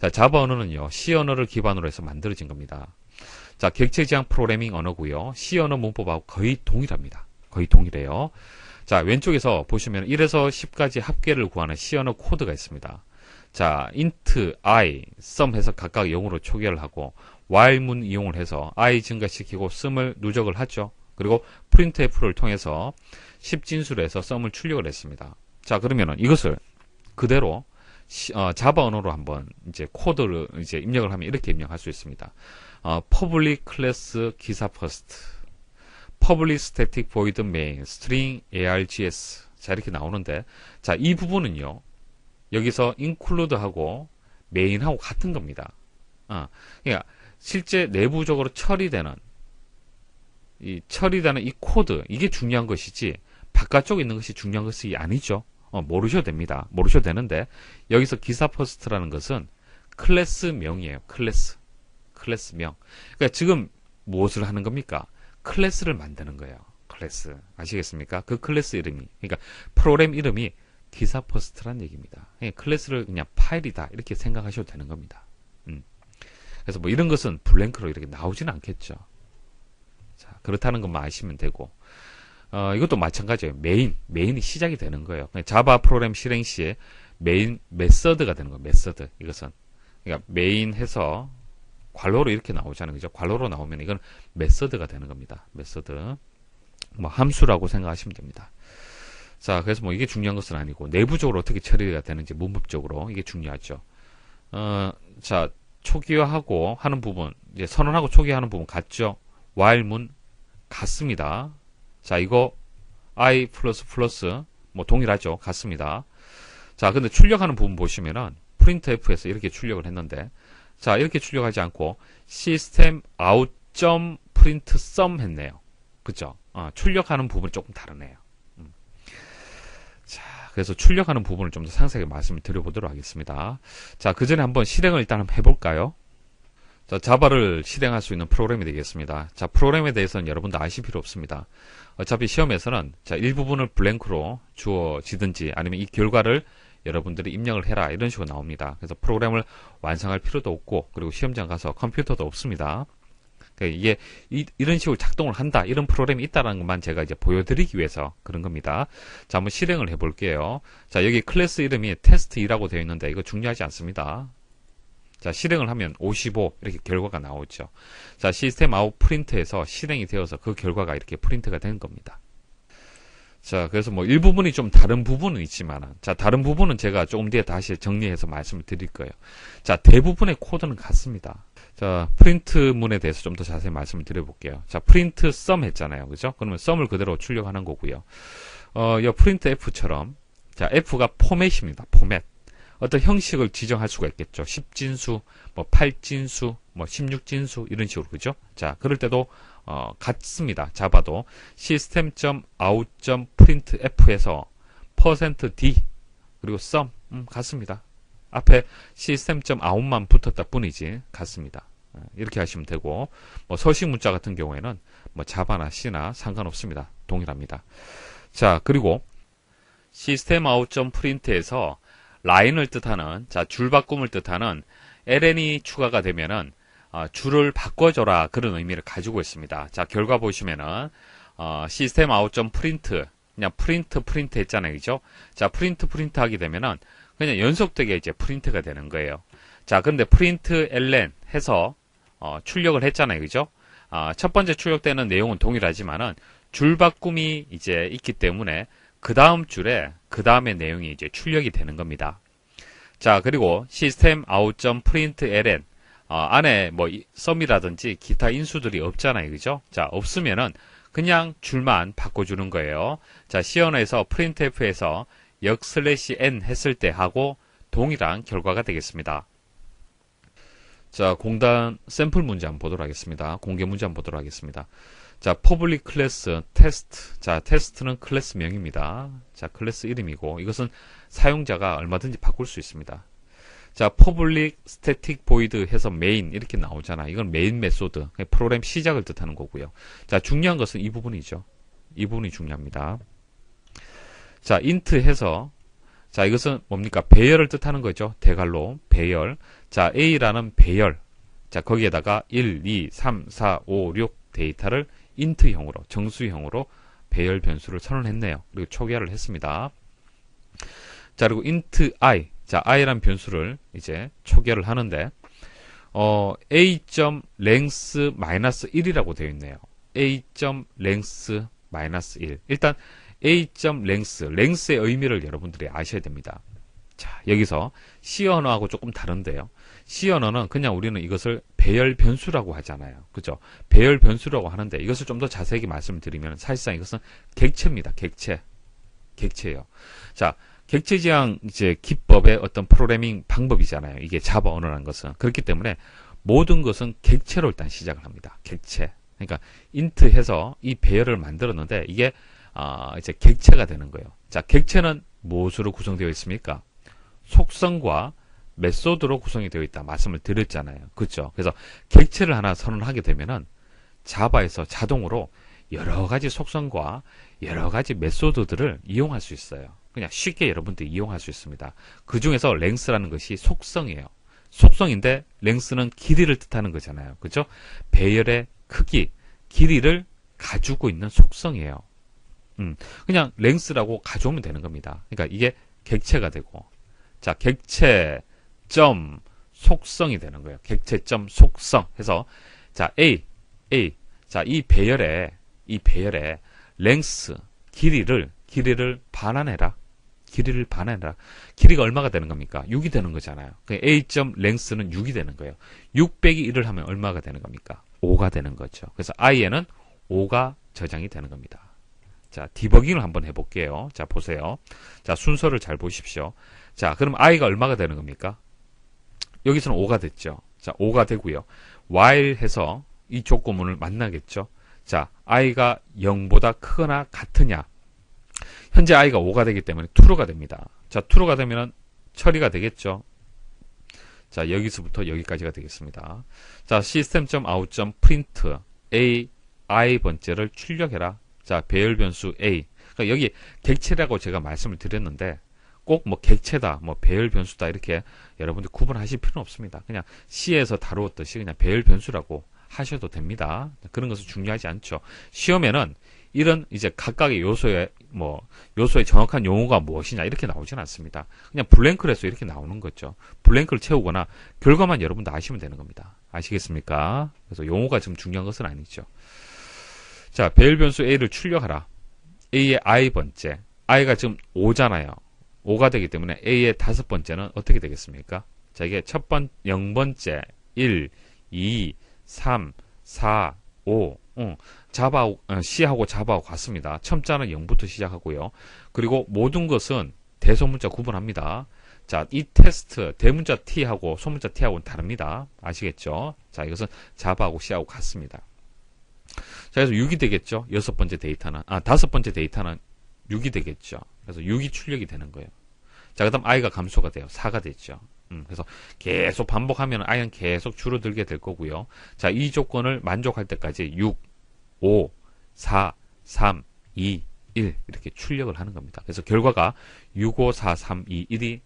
자, 자바 언어는요, C 언어를 기반으로 해서 만들어진 겁니다. 자, 객체 지향 프로그래밍 언어고요. C 언어 문법하고 거의 동일합니다. 거의 동일해요. 자, 왼쪽에서 보시면 1에서 10까지 합계를 구하는 C 언어 코드가 있습니다. 자, int, i, sum 해서 각각 0으로 초기화를 하고 while 문 이용을 해서 i 증가시키고 sum을 누적을 하죠. 그리고 printf를 통해서 10진수로 해서 sum을 출력을 했습니다. 자, 그러면은 이것을 그대로 자바 언어로 한번 이제 코드를 이제 입력을 하면 이렇게 입력할 수 있습니다. public class 기사 first, public static void main, string args. 자, 이렇게 나오는데, 자, 이 부분은요, 여기서 include하고 main하고 같은 겁니다. 그러니까 실제 내부적으로 처리되는 이 코드, 이게 중요한 것이지 바깥쪽에 있는 것이 중요한 것이 아니죠. 모르셔도 됩니다. 모르셔도 되는데, 여기서 기사 퍼스트라는 것은 클래스명이에요. 클래스명. 그러니까 지금 무엇을 하는 겁니까? 클래스를 만드는 거예요. 클래스. 아시겠습니까? 그 클래스 이름이. 그러니까 프로그램 이름이 기사 퍼스트란 얘기입니다. 클래스를 그냥 파일이다. 이렇게 생각하셔도 되는 겁니다. 그래서 뭐 이런 것은 블랭크로 이렇게 나오지는 않겠죠. 자, 그렇다는 것만 아시면 되고, 이것도 마찬가지예요. 메인이 시작이 되는 거예요. 자바 프로그램 실행 시에 메인 메서드가 되는 거예요. 메서드. 이것은. 그러니까 메인 해서 괄호로 이렇게 나오잖아요. 그죠? 괄호로 나오면 이건 메서드가 되는 겁니다. 메서드. 뭐 함수라고 생각하시면 됩니다. 자, 그래서 뭐 이게 중요한 것은 아니고 내부적으로 어떻게 처리가 되는지 문법적으로 이게 중요하죠. 자, 초기화하고 하는 부분, 이제 선언하고 초기화하는 부분 같죠? while 문 같습니다. 자, 이거 i++ 뭐 동일하죠? 같습니다. 자, 근데 출력하는 부분 보시면은 printf에서 이렇게 출력을 했는데, 자, 이렇게 출력하지 않고 system out.print sum 했네요. 그죠? 출력하는 부분이 조금 다르네요. 자, 그래서 출력하는 부분을 좀 더 상세하게 말씀을 드려보도록 하겠습니다. 자, 그 전에 한번 실행을 일단 한번 해볼까요? 자, 자바를 실행할 수 있는 프로그램이 되겠습니다. 자, 프로그램에 대해서는 여러분도 아실 필요 없습니다. 어차피 시험에서는 자, 일부분을 블랭크로 주어지든지 아니면 이 결과를 여러분들이 입력을 해라 이런 식으로 나옵니다. 그래서 프로그램을 완성할 필요도 없고, 그리고 시험장 가서 컴퓨터도 없습니다. 그러니까 이게 이런 식으로 작동을 한다, 이런 프로그램이 있다는 것만 제가 이제 보여드리기 위해서 그런 겁니다. 자, 한번 실행을 해볼게요. 자, 여기 클래스 이름이 테스트2라고 되어 있는데 이거 중요하지 않습니다. 자, 실행을 하면 55 이렇게 결과가 나오죠. 자, 시스템 아웃 프린트에서 실행이 되어서 그 결과가 이렇게 프린트가 된 겁니다. 자, 그래서 뭐 일부분이 좀 다른 부분은 있지만, 자, 다른 부분은 제가 조금 뒤에 다시 정리해서 말씀을 드릴 거예요. 자, 대부분의 코드는 같습니다. 자, 프린트문에 대해서 좀 더 자세히 말씀을 드려볼게요. 자, 프린트 sum 했잖아요. 그죠? 그러면 sum을 그대로 출력하는 거고요. 이 프린트 f처럼, 자, f가 포맷입니다. 포맷. 어떤 형식을 지정할 수가 있겠죠. 10진수, 뭐 8진수, 뭐 16진수 이런 식으로. 그죠? 자, 그럴 때도 같습니다. 자바도 system.out.printf에서 %d 그리고 sum 같습니다. 앞에 system.out만 붙었다 뿐이지 같습니다. 이렇게 하시면 되고, 뭐 서식 문자 같은 경우에는 뭐 자바나 C나 상관없습니다. 동일합니다. 자, 그리고 system.out.print에서 라인을 뜻하는, 자, 줄 바꿈을 뜻하는 ln이 추가가 되면은 줄을 바꿔줘라, 그런 의미를 가지고 있습니다. 자, 결과 보시면은 시스템 아웃.프린트 그냥 프린트 했잖아요. 그죠? 자, 프린트 하게 되면은 그냥 연속되게 이제 프린트가 되는 거예요. 자, 근데 프린트 ln 해서 출력을 했잖아요. 그죠? 첫 번째 출력되는 내용은 동일하지만은 줄 바꿈이 이제 있기 때문에 그 다음 줄에 그 다음의 내용이 이제 출력이 되는 겁니다. 자, 그리고 시스템 out.println 안에 뭐 sum이라든지 기타 인수들이 없잖아요. 그죠? 자, 없으면은 그냥 줄만 바꿔주는 거예요. 자, C 언어에서 printf에서 역/n 했을 때 하고 동일한 결과가 되겠습니다. 자, 공단 샘플 문제 한번 보도록 하겠습니다. 공개 문제 한번 보도록 하겠습니다. 자, public class test. 자, 테스트는 클래스명입니다. 자, 클래스 이름이고, 이것은 사용자가 얼마든지 바꿀 수 있습니다. 자, public static void 해서 main 이렇게 나오잖아. 이건 메인 메소드, 프로그램 시작을 뜻하는 거고요. 자, 중요한 것은 이 부분이죠. 이 부분이 중요합니다. 자, int 해서, 자, 이것은 뭡니까? 배열을 뜻하는 거죠. 대괄호, 배열. 자, A라는 배열. 자, 거기에다가 1, 2, 3, 4, 5, 6 데이터를 인트형으로, 정수형으로 배열 변수를 선언했네요. 그리고 초기화를 했습니다. 자, 그리고 int i. 자, i라는 변수를 이제 초기화를 하는데, a.length-1이라고 되어 있네요. a.length-1. 일단, a.length의 의미를 여러분들이 아셔야 됩니다. 자, 여기서 C 언어하고 조금 다른데요. C 언어는 그냥 우리는 이것을 배열 변수라고 하잖아요. 그죠? 배열 변수라고 하는데 이것을 좀 더 자세하게 말씀을 드리면 사실상 이것은 객체입니다. 객체예요. 자, 객체 지향 이제 기법의 어떤 프로그래밍 방법이잖아요. 이게 자바 언어라는 것은. 그렇기 때문에 모든 것은 객체로 일단 시작을 합니다. 객체. 그러니까 int 해서 이 배열을 만들었는데 이게 이제 객체가 되는 거예요. 자, 객체는 무엇으로 구성되어 있습니까? 속성과 메소드로 구성이 되어 있다 말씀을 드렸잖아요. 그렇죠? 그래서 객체를 하나 선언하게 되면은 자바에서 자동으로 여러 가지 속성과 여러 가지 메소드들을 이용할 수 있어요. 그냥 쉽게 여러분들이 이용할 수 있습니다. 그 중에서 length라는 것이 속성이에요. 속성인데 length는 길이를 뜻하는 거잖아요. 그죠? 배열의 크기, 길이를 가지고 있는 속성이에요. 그냥 length라고 가져오면 되는 겁니다. 그러니까 이게 객체가 되고, 자, 객체 점 속성이 되는 거예요. 객체 점 속성 해서, 자, 자, 이 배열에 length, 길이를 반환해라. 길이가 얼마가 되는 겁니까? 6이 되는 거잖아요. a.length는 6이 되는 거예요. 6 빼기 1을 하면 얼마가 되는 겁니까? 5가 되는 거죠. 그래서 i에는 5가 저장이 되는 겁니다. 자, 디버깅을 한번 해볼게요. 자, 보세요. 자, 순서를 잘 보십시오. 자, 그럼 i가 얼마가 되는 겁니까? 여기서는 5가 됐죠. 자, 5가 되고요. while 해서 이 조건문을 만나겠죠. 자, i가 0보다 크거나 같으냐. 현재 i가 5가 되기 때문에 true가 됩니다. 자, true가 되면 처리가 되겠죠. 자, 여기서부터 여기까지가 되겠습니다. 자, system.out.print a i 번째를 출력해라. 자, 배열 변수 a. 그러니까 여기 객체라고 제가 말씀을 드렸는데 꼭 뭐 객체다, 뭐 배열 변수다 이렇게 여러분들 구분하실 필요는 없습니다. 그냥 C에서 다루었듯이 그냥 배열 변수라고 하셔도 됩니다. 그런 것은 중요하지 않죠. 시험에는 이런 이제 각각의 요소의 정확한 용어가 무엇이냐 이렇게 나오진 않습니다. 그냥 블랭크를 해서 이렇게 나오는 거죠. 블랭크를 채우거나 결과만 여러분들 아시면 되는 겁니다. 아시겠습니까? 그래서 용어가 좀 중요한 것은 아니죠. 자, 배열 변수 a를 출력하라. a의 i 번째. i가 지금 5잖아요. 5가 되기 때문에 a의 다섯 번째는 어떻게 되겠습니까? 자, 이게 0번째, 1, 2, 3, 4, 5. C하고 자바하고 같습니다. 첨자는 0부터 시작하고요. 그리고 모든 것은 대소문자 구분합니다. 자, 이 테스트, 대문자 T하고 소문자 T하고는 다릅니다. 아시겠죠? 자, 이것은 자바하고 C하고 같습니다. 자, 그래서 6이 되겠죠? 다섯 번째 데이터는 6이 되겠죠? 그래서 6이 출력이 되는 거예요. 자, 그 다음 i가 감소가 돼요. 4가 됐죠. 그래서 계속 반복하면 i는 계속 줄어들게 될 거고요. 자, 이 조건을 만족할 때까지 6, 5, 4, 3, 2, 1 이렇게 출력을 하는 겁니다. 그래서 결과가 6, 5, 4, 3, 2, 1이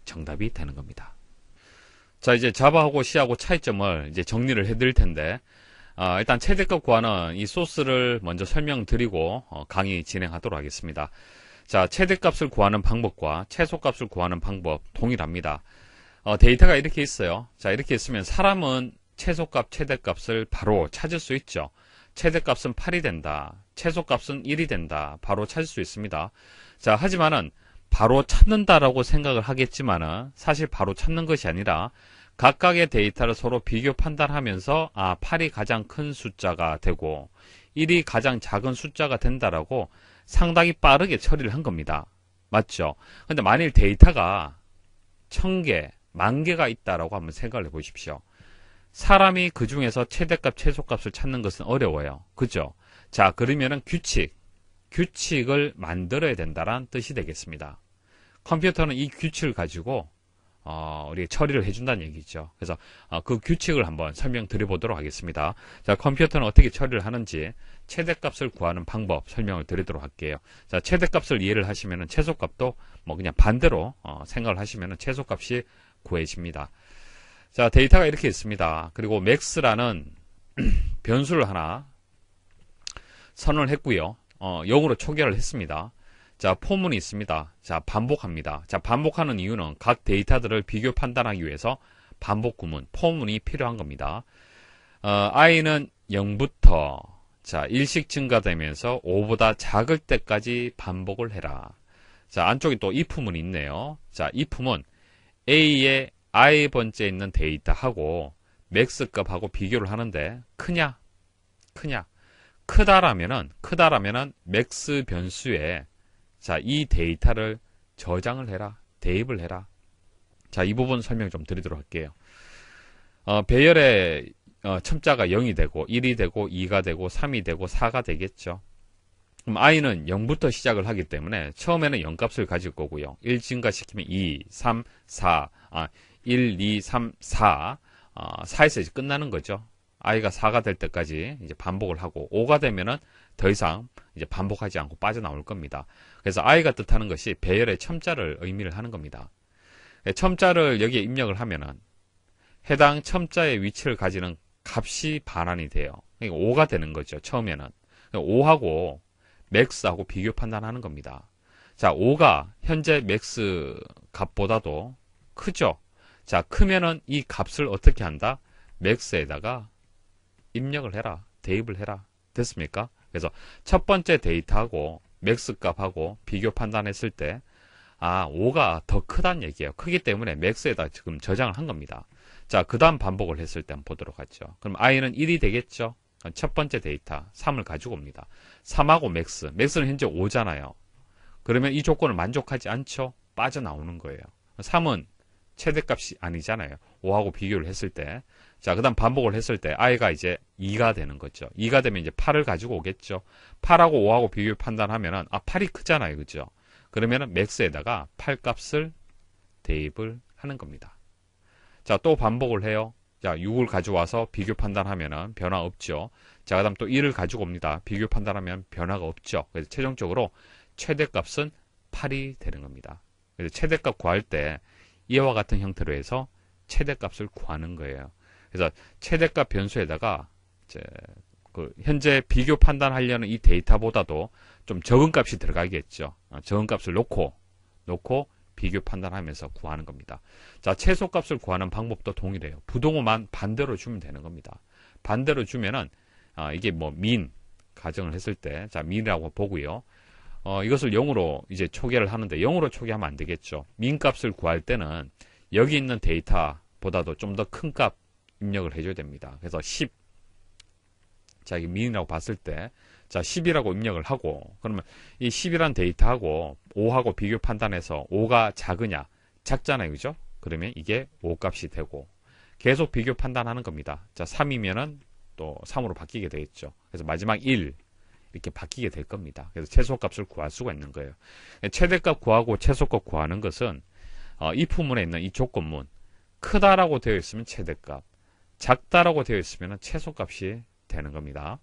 정답이 되는 겁니다. 자, 이제 자바하고 C하고 차이점을 이제 정리를 해드릴 텐데, 일단 최대값 구하는 이 소스를 먼저 설명드리고 강의 진행하도록 하겠습니다. 자, 최대값을 구하는 방법과 최소값을 구하는 방법 동일합니다. 데이터가 이렇게 있어요. 자, 이렇게 있으면 사람은 최소값, 최대값을 바로 찾을 수 있죠. 최대값은 8이 된다. 최소값은 1이 된다. 바로 찾을 수 있습니다. 자, 하지만은 바로 찾는다라고 생각을 하겠지만은 사실 바로 찾는 것이 아니라 각각의 데이터를 서로 비교 판단하면서 8이 가장 큰 숫자가 되고 1이 가장 작은 숫자가 된다라고 상당히 빠르게 처리를 한 겁니다. 맞죠? 근데 만일 데이터가 1000개, 10,000개가 있다라고 한번 생각을 해보십시오. 사람이 그 중에서 최대값, 최소값을 찾는 것은 어려워요. 그죠? 자, 그러면은 규칙을 만들어야 된다는 뜻이 되겠습니다. 컴퓨터는 이 규칙을 가지고 우리 처리를 해준다는 얘기죠. 그래서 그 규칙을 한번 설명드려보도록 하겠습니다. 자, 컴퓨터는 어떻게 처리를 하는지 최대값을 구하는 방법 설명을 드리도록 할게요. 자, 최대값을 이해를 하시면은 최소값도 뭐 그냥 반대로 생각을 하시면은 최소값이 구해집니다. 자, 데이터가 이렇게 있습니다. 그리고 max라는 변수를 하나 선언을 했고요. 0으로 초기화를 했습니다. 자, 포문이 있습니다. 자, 반복합니다. 자, 반복하는 이유는 각 데이터들을 비교 판단하기 위해서 반복 구문, 포문이 필요한 겁니다. i는 0부터 자, 1씩 증가되면서 5보다 작을 때까지 반복을 해라. 자, 안쪽에 또 if문이 있네요. 자, if문 a의 i번째 있는 데이터하고 max 값하고 비교를 하는데 크냐? 크다라면은 max 변수에 자, 이 데이터를 저장을 해라. 대입을 해라. 자, 이 부분 설명 좀 드리도록 할게요. 배열의 첨자가 0이 되고 1이 되고 2가 되고 3이 되고 4가 되겠죠. 그럼 i는 0부터 시작을 하기 때문에 처음에는 0값을 가질 거고요. 1 증가시키면 2, 3, 4, 1, 2, 3, 4, 4에서 이제 끝나는 거죠. i가 4가 될 때까지 이제 반복을 하고 5가 되면은 더 이상 이제 반복하지 않고 빠져나올 겁니다. 그래서 i가 뜻하는 것이 배열의 첨자를 의미를 하는 겁니다. 첨자를 여기에 입력을 하면은 해당 첨자의 위치를 가지는 값이 반환이 돼요. 그러니까 5가 되는 거죠. 처음에는 5하고 max하고 비교 판단하는 겁니다. 자, 5가 현재 max 값보다도 크죠. 자, 크면은 이 값을 어떻게 한다? max에다가 입력을 해라. 대입을 해라. 됐습니까? 그래서 첫 번째 데이터하고 max 값하고 비교 판단했을 때 5가 더 크다는 얘기예요. 크기 때문에 max에다 지금 저장을 한 겁니다. 자, 그 다음 반복을 했을 때 한번 보도록 하죠. 그럼 i는 1이 되겠죠? 첫 번째 데이터 3을 가지고 옵니다. 3하고 max는 현재 5잖아요. 그러면 이 조건을 만족하지 않죠? 빠져나오는 거예요. 3은 최대값이 아니잖아요. 5하고 비교를 했을 때. 자, 그 다음 반복을 했을 때 i가 이제 2가 되는 거죠. 2가 되면 이제 8을 가지고 오겠죠. 8하고 5하고 비교 판단하면은 8이 크잖아요. 그죠? 그러면은 max에다가 8 값을 대입을 하는 겁니다. 자, 또 반복을 해요. 자, 6을 가져와서 비교 판단하면은 변화 없죠. 자, 그 다음 또 1을 가지고 옵니다. 비교 판단하면 변화가 없죠. 그래서 최종적으로 최대값은 8이 되는 겁니다. 그래서 최대값 구할 때 이와 같은 형태로 해서 최대값을 구하는 거예요. 그래서 최대값 변수에다가 이제 현재 비교 판단하려는 이 데이터보다도 좀 적은 값이 들어가겠죠. 적은 값을 놓고 비교 판단하면서 구하는 겁니다. 자, 최소값을 구하는 방법도 동일해요. 부동호만 반대로 주면 되는 겁니다. 반대로 주면은 이게 뭐 민 가정을 했을 때 자, 민이라고 보고요. 이것을 0으로 이제 초기화를 하는데 0으로 초기화하면 안 되겠죠. 민 값을 구할 때는 여기 있는 데이터보다도 좀 더 큰 값 입력을 해줘야 됩니다. 그래서 10. 자, 이게 민이라고 봤을 때 자, 10이라고 입력을 하고 그러면 이 10이란 데이터하고 5하고 비교 판단해서 5가 작으냐? 작잖아요. 그죠? 그러면 이게 5 값이 되고 계속 비교 판단하는 겁니다. 자, 3이면은 또 3으로 바뀌게 되겠죠. 그래서 마지막 1 이렇게 바뀌게 될 겁니다. 그래서 최소값을 구할 수가 있는 거예요. 최대값 구하고 최소값 구하는 것은 if문에 있는 이 조건문 크다라고 되어 있으면 최대값, 작다라고 되어 있으면 최소값이 되는 겁니다.